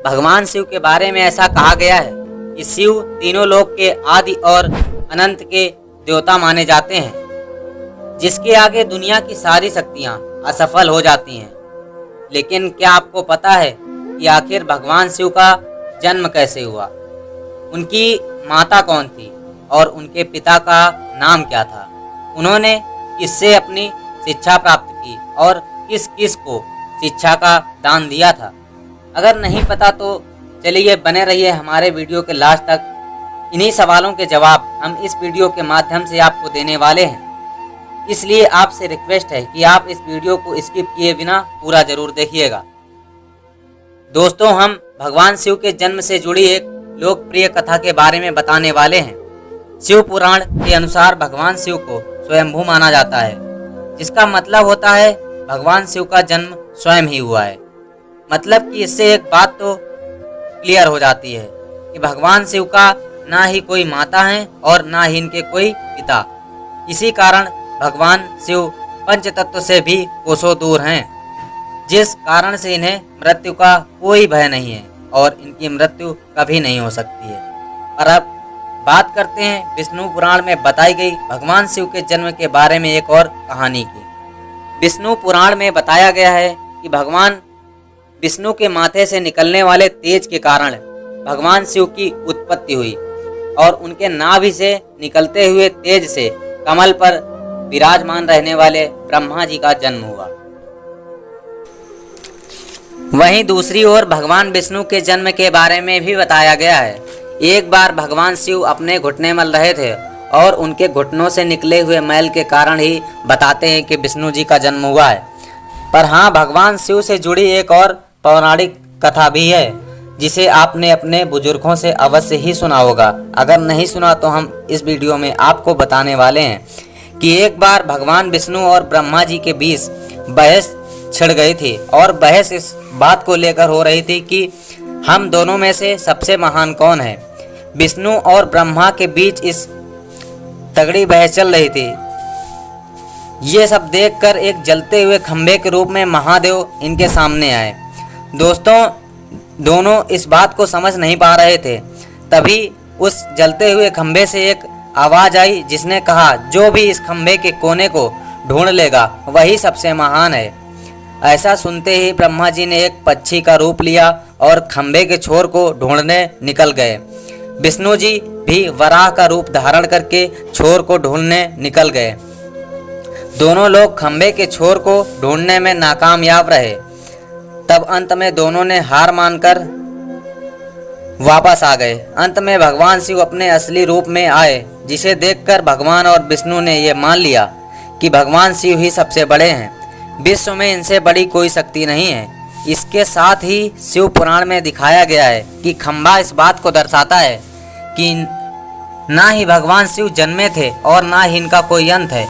भगवान शिव के बारे में ऐसा कहा गया है कि शिव तीनों लोक के आदि और अनंत के देवता माने जाते हैं, जिसके आगे दुनिया की सारी शक्तियां असफल हो जाती हैं। लेकिन क्या आपको पता है कि आखिर भगवान शिव का जन्म कैसे हुआ? उनकी माता कौन थी और उनके पिता का नाम क्या था? उन्होंने किससे अपनी शिक्षा प्राप्त की और किस किस को शिक्षा का दान दिया था? अगर नहीं पता तो चलिए बने रहिए हमारे वीडियो के लास्ट तक। इन्हीं सवालों के जवाब हम इस वीडियो के माध्यम से आपको देने वाले हैं, इसलिए आपसे रिक्वेस्ट है कि आप इस वीडियो को स्किप किए बिना पूरा जरूर देखिएगा। दोस्तों, हम भगवान शिव के जन्म से जुड़ी एक लोकप्रिय कथा के बारे में बताने वाले हैं। शिव पुराण के अनुसार भगवान शिव को स्वयंभू माना जाता है, जिसका मतलब होता है भगवान शिव का जन्म स्वयं ही हुआ है। मतलब कि इससे एक बात तो क्लियर हो जाती है कि भगवान शिव का ना ही कोई माता है और ना ही इनके कोई पिता। इसी कारण भगवान शिव पंच तत्व से भी कोसों दूर हैं, जिस कारण से इन्हें मृत्यु का कोई भय नहीं है और इनकी मृत्यु कभी नहीं हो सकती है। और अब बात करते हैं विष्णु पुराण में बताई गई भगवान शिव के जन्म के बारे में एक और कहानी की। विष्णु पुराण में बताया गया है कि भगवान विष्णु के माथे से निकलने वाले तेज के कारण भगवान शिव की उत्पत्ति हुई और उनके नाभि से निकलते हुए तेज से कमल पर विराजमान रहने वाले ब्रह्मा जी का जन्म हुआ। वहीं दूसरी ओर भगवान विष्णु के जन्म के बारे में भी बताया गया है। एक बार भगवान शिव अपने घुटने मल रहे थे और उनके घुटनों से निकले हुए मैल के कारण ही बताते हैं कि विष्णु जी का जन्म हुआ है। पर हाँ, भगवान शिव से जुड़ी एक और पौराणिक कथा भी है, जिसे आपने अपने बुजुर्गों से अवश्य ही सुना होगा। अगर नहीं सुना तो हम इस वीडियो में आपको बताने वाले हैं कि एक बार भगवान विष्णु और ब्रह्मा जी के बीच बहस छिड़ गई थी और बहस इस बात को लेकर हो रही थी कि हम दोनों में से सबसे महान कौन है। विष्णु और ब्रह्मा के बीच इस तगड़ी बहस चल रही थी। ये सब देखकर एक जलते हुए खंभे के रूप में महादेव इनके सामने आए। दोस्तों, दोनों इस बात को समझ नहीं पा रहे थे। तभी उस जलते हुए खंभे से एक आवाज आई, जिसने कहा, जो भी इस खंभे के कोने को ढूंढ लेगा वही सबसे महान है। ऐसा सुनते ही ब्रह्मा जी ने एक पक्षी का रूप लिया और खंभे के छोर को ढूंढने निकल गए। विष्णु जी भी वराह का रूप धारण करके छोर को ढूंढने निकल गए। दोनों लोग खंभे के छोर को ढूंढने में नाकामयाब रहे। तब अंत में दोनों ने हार मानकर वापस आ गए। अंत में भगवान शिव अपने असली रूप में आए, जिसे देखकर भगवान और विष्णु ने यह मान लिया कि भगवान शिव ही सबसे बड़े हैं। विश्व में इनसे बड़ी कोई शक्ति नहीं है। इसके साथ ही शिव पुराण में दिखाया गया है कि खंभा इस बात को दर्शाता है कि ना ही भगवान शिव जन्मे थे और ना ही इनका कोई अंत है।